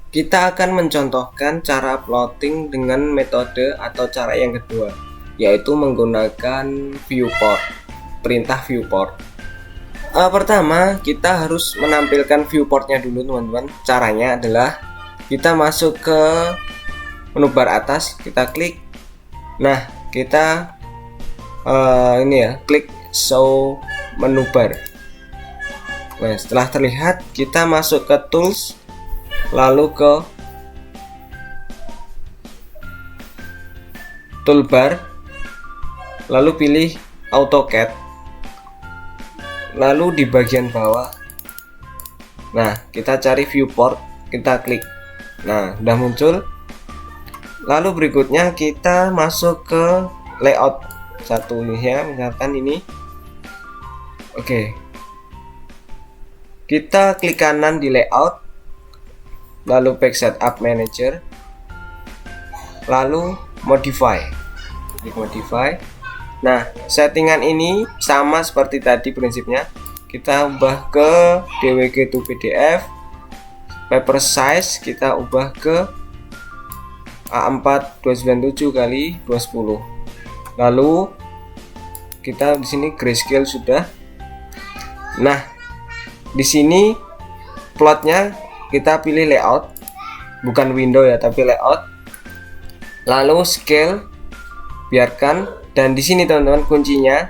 Kita akan mencontohkan cara plotting dengan metode atau cara yang kedua, yaitu menggunakan viewport, perintah viewport. Pertama, kita harus menampilkan viewportnya dulu, teman-teman. Caranya adalah kita masuk ke menu bar atas, kita klik. Nah, kita ini ya, klik show menu bar. Nah, setelah terlihat, kita masuk ke tools, lalu ke toolbar, lalu pilih AutoCAD, lalu di bagian bawah, nah kita cari viewport, kita klik. Nah, udah muncul. Lalu berikutnya kita masuk ke layout satunya, misalkan ini. Oke, kita klik kanan di layout, lalu back setup manager, lalu modify, klik modify. Nah, settingan ini sama seperti tadi prinsipnya. Kita ubah ke DWG to PDF, paper size kita ubah ke A4 297 kali 210. Lalu kita di sini grayscale sudah. Nah, di sini plotnya kita pilih layout, bukan window ya, tapi layout. Lalu scale biarkan, dan di sini teman-teman kuncinya,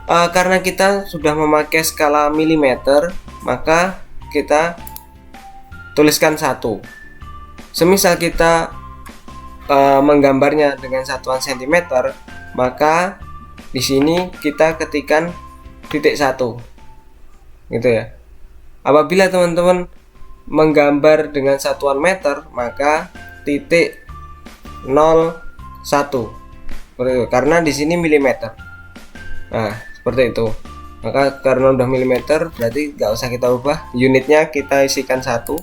karena kita sudah memakai skala milimeter, maka kita tuliskan 1. Semisal kita menggambarnya dengan satuan sentimeter, maka di sini kita ketikkan titik 1. Gitu ya. Apabila teman-teman menggambar dengan satuan meter, maka titik 01, karena di sini milimeter. Nah, seperti itu. Maka karena udah milimeter, berarti nggak usah kita ubah. Unitnya kita isikan 1.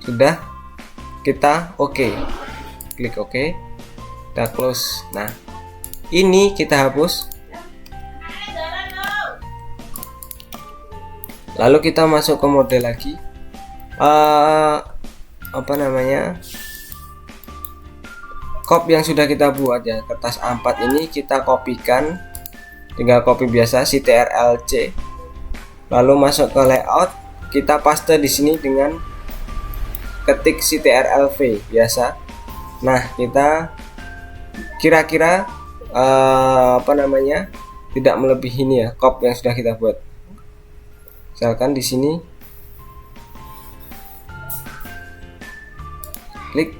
Sudah, kita oke. Klik oke. Kita close. Nah, ini kita hapus. Lalu kita masuk ke mode lagi, apa namanya, cop yang sudah kita buat ya, kertas A4 ini kita kopikan, tinggal copy biasa Ctrl+C, lalu masuk ke layout, kita paste di sini dengan ketik Ctrl+V biasa. Nah, kita kira-kira apa namanya, tidak melebihi ini ya, cop yang sudah kita buat. Misalkan di sini klik,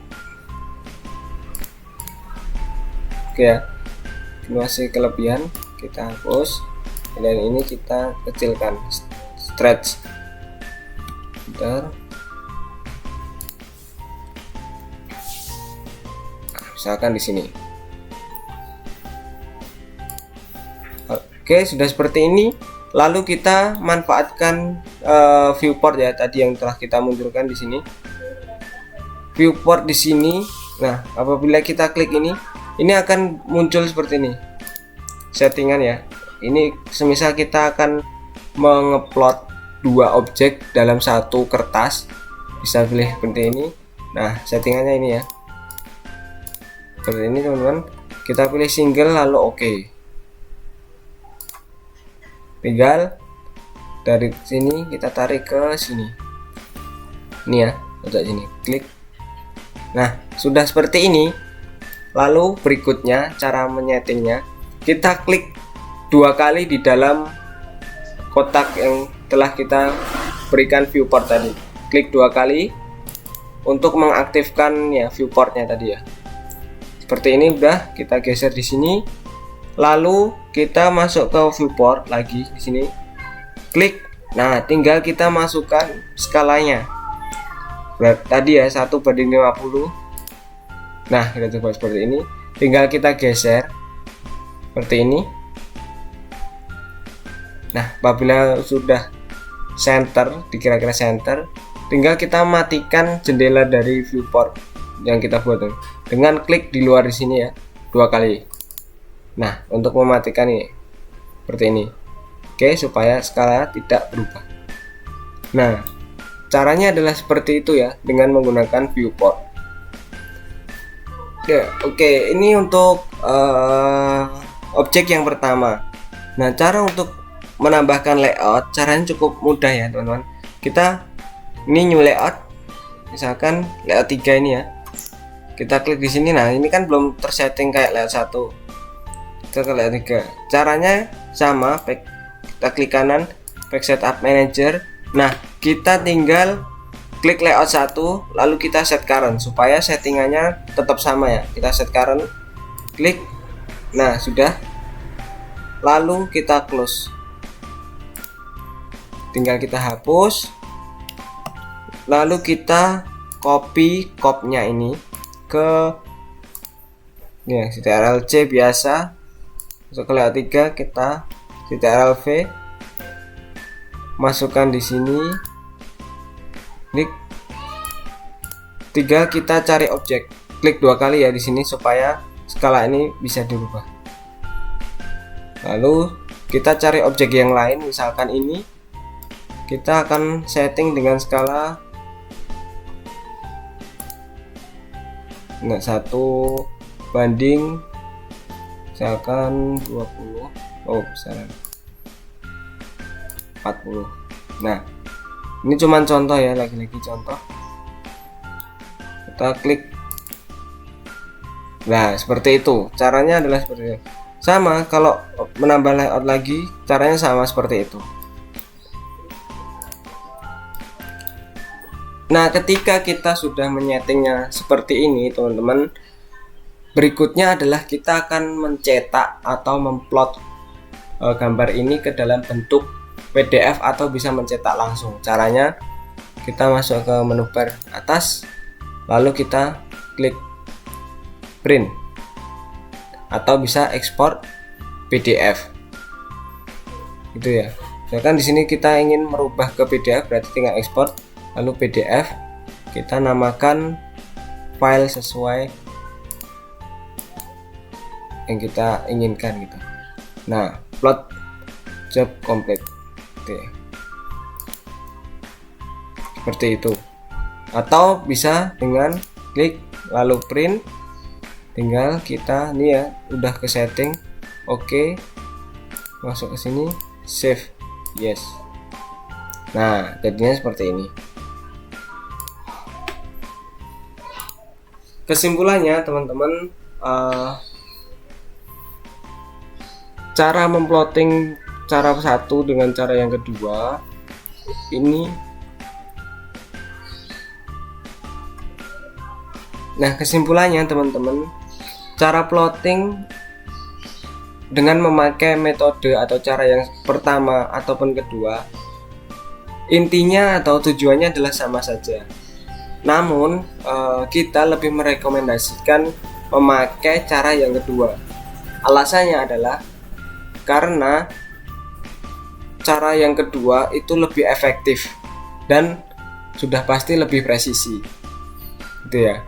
oke ya, masih kelebihan kita hapus, dan ini kita kecilkan, stretch, bentar. Misalkan di sini. Oke, sudah seperti ini. Lalu kita manfaatkan viewport ya, tadi yang telah kita munculkan di sini. Viewport di sini. Nah, apabila kita klik ini akan muncul seperti ini. Settingan ya. Ini semisal kita akan mengeplot 2 objek dalam satu kertas, bisa pilih seperti ini. Nah, settingannya ini ya. Seperti ini teman-teman. Kita pilih single lalu oke. Tinggal dari sini kita tarik ke sini. Ini ya, untuk sini. Klik. Nah, sudah seperti ini. Lalu berikutnya cara menyetingnya, kita klik 2 kali di dalam kotak yang telah kita berikan viewport tadi. Klik 2 kali untuk mengaktifkan ya viewportnya tadi ya. Seperti ini udah, kita geser di sini. Lalu kita masuk ke viewport lagi di sini. Klik. Nah, tinggal kita masukkan skalanya. Tadi ya 1:50. Nah, kita coba seperti ini. Tinggal kita geser seperti ini. Nah, apabila sudah center, dikira-kira center, tinggal kita matikan jendela dari viewport yang kita buat dengan klik di luar di sini ya, 2 kali. Nah, untuk mematikan ini seperti ini. Oke, supaya skala tidak berubah. Nah, caranya adalah seperti itu ya, dengan menggunakan viewport. Oke, ini untuk objek yang pertama. Nah, cara untuk menambahkan layout caranya cukup mudah ya teman-teman. Kita ini new layout, misalkan layout 3 ini ya. Kita klik di sini. Nah, ini kan belum tersetting kayak layout 1. Kita ke layout 3. Caranya sama, kita klik kanan, back setup manager. Nah, kita tinggal klik layout 1, lalu kita set current supaya settingannya tetap sama ya. Kita set current, klik. Nah, sudah. Lalu kita close. Tinggal kita hapus. Lalu kita copy copy-nya ini ke ini CTRL-C biasa. Masuk ke layout 3, kita CTRL-V. Masukkan di sini. Klik. 3, kita cari objek. Klik 2 kali ya di sini supaya skala ini bisa dirubah. Lalu kita cari objek yang lain, misalkan ini. Kita akan setting dengan skala 1 banding misalkan 20. Oh, besaran 40. Nah, ini cuman contoh ya, lagi-lagi contoh. Kita klik. Nah, seperti itu. Caranya adalah seperti itu. Sama, kalau menambah layout lagi, caranya sama seperti itu. Nah, ketika kita sudah menyetingnya seperti ini, teman-teman, berikutnya adalah kita akan mencetak atau memplot gambar ini ke dalam bentuk PDF atau bisa mencetak langsung. Caranya kita masuk ke menu bar atas, lalu kita klik print atau bisa ekspor PDF. Gitu ya. Misalkan di sini kita ingin merubah ke PDF, berarti tinggal ekspor, lalu PDF, kita namakan file sesuai yang kita inginkan gitu. Nah, plot job complete. Oke. Seperti itu. Atau bisa dengan klik lalu print, tinggal kita nih ya udah ke setting. Oke. Masuk ke sini, save. Yes. Nah, jadinya seperti ini. Kesimpulannya teman-teman, cara memplotting cara satu dengan cara yang kedua ini. Nah, kesimpulannya teman-teman, cara plotting dengan memakai metode atau cara yang pertama ataupun kedua, intinya atau tujuannya adalah sama saja. Namun kita lebih merekomendasikan memakai cara yang kedua. Alasannya adalah karena cara yang kedua itu lebih efektif dan sudah pasti lebih presisi, gitu ya.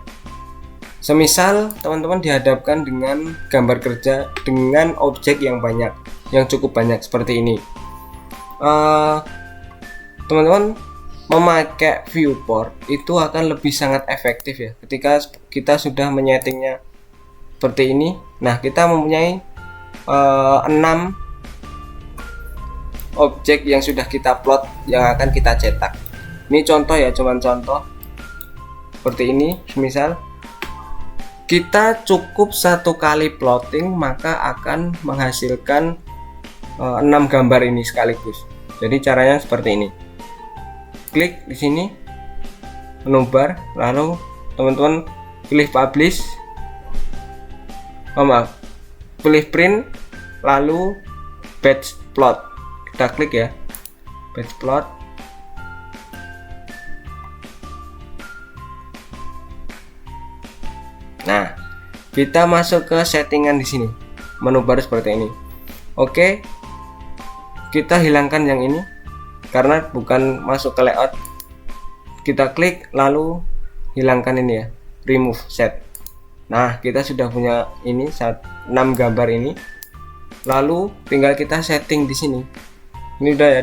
Semisal teman-teman dihadapkan dengan gambar kerja dengan objek yang banyak, yang cukup banyak seperti ini, teman-teman memakai viewport itu akan lebih sangat efektif ya. Ketika kita sudah menyetingnya seperti ini, nah kita mempunyai 6 objek yang sudah kita plot yang akan kita cetak. Ini contoh ya, cuman contoh seperti ini. Misal kita cukup 1 kali plotting maka akan menghasilkan 6 gambar ini sekaligus. Jadi caranya seperti ini. Klik di sini menu bar, lalu teman-teman pilih publish, pilih print, lalu batch plot. Kita klik ya, batch plot. Nah, kita masuk ke settingan di sini, menu baru seperti ini. Oke, kita hilangkan yang ini karena bukan masuk ke layout. Kita klik lalu hilangkan ini ya, remove set. Nah, kita sudah punya ini 6 gambar ini. Lalu tinggal kita setting di sini. Ini udah ya,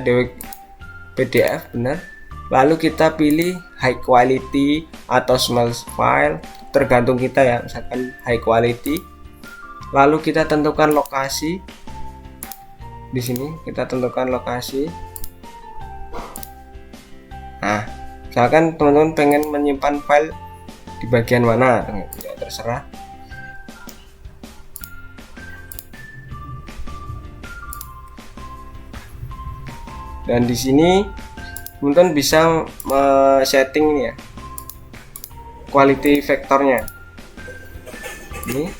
PDF benar. Lalu kita pilih high quality atau small file, tergantung kita ya, misalkan high quality. Lalu kita tentukan lokasi. Di sini kita tentukan lokasi. Nah, misalkan teman-teman pengen menyimpan file di bagian mana, ya terserah. Dan di sini teman-teman bisa setting ini ya, quality vektornya ini.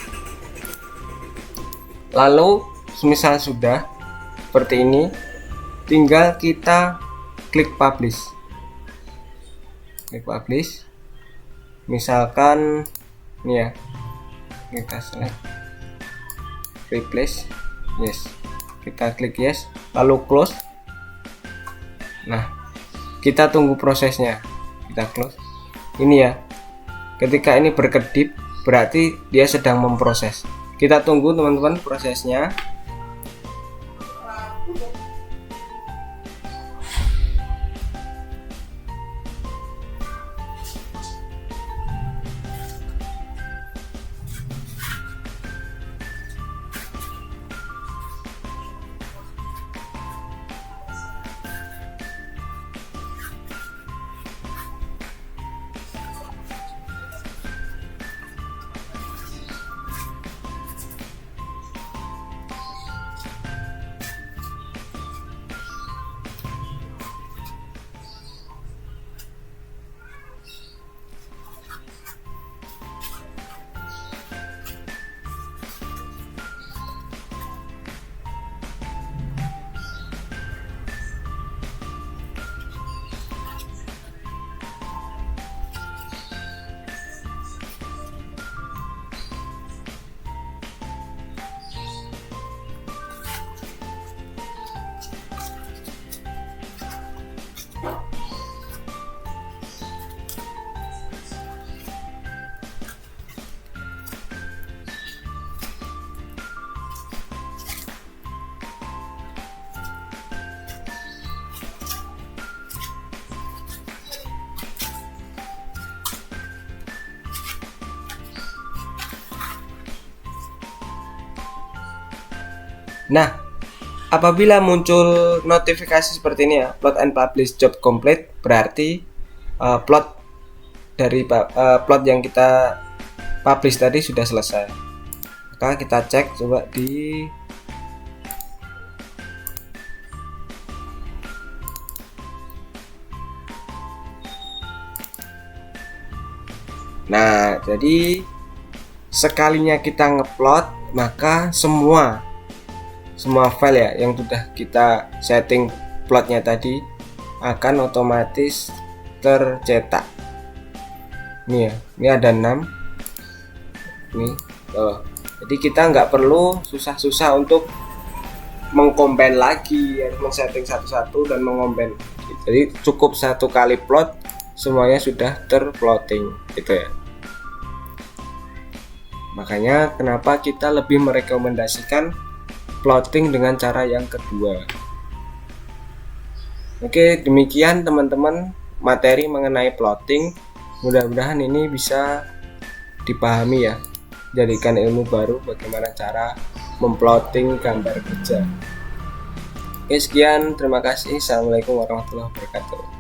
Lalu semisal sudah seperti ini, tinggal kita klik publish. Klik publish. Misalkan ini ya, kita select replace, yes, kita klik yes, lalu close. Nah, kita tunggu prosesnya, kita close. Ini ya, ketika ini berkedip berarti dia sedang memproses. Kita tunggu teman-teman prosesnya. Nah, apabila muncul notifikasi seperti ini ya, plot and publish job complete, berarti plot yang kita publish tadi sudah selesai. Maka kita cek coba di Nah, jadi sekalinya kita ngeplot, maka semua file ya yang sudah kita setting plotnya tadi akan otomatis tercetak. Ini ya, ini ada 6 nih. Jadi kita nggak perlu susah-susah untuk mengcombine lagi, harus men-setting satu-satu dan mengombine. Jadi cukup satu kali plot semuanya sudah terplotting gitu ya. Makanya kenapa kita lebih merekomendasikan plotting dengan cara yang kedua. Oke, demikian teman-teman materi mengenai plotting. Mudah-mudahan ini bisa dipahami ya. Jadikan ilmu baru bagaimana cara memplotting gambar kerja. Oke, sekian, terima kasih. Assalamualaikum warahmatullahi wabarakatuh.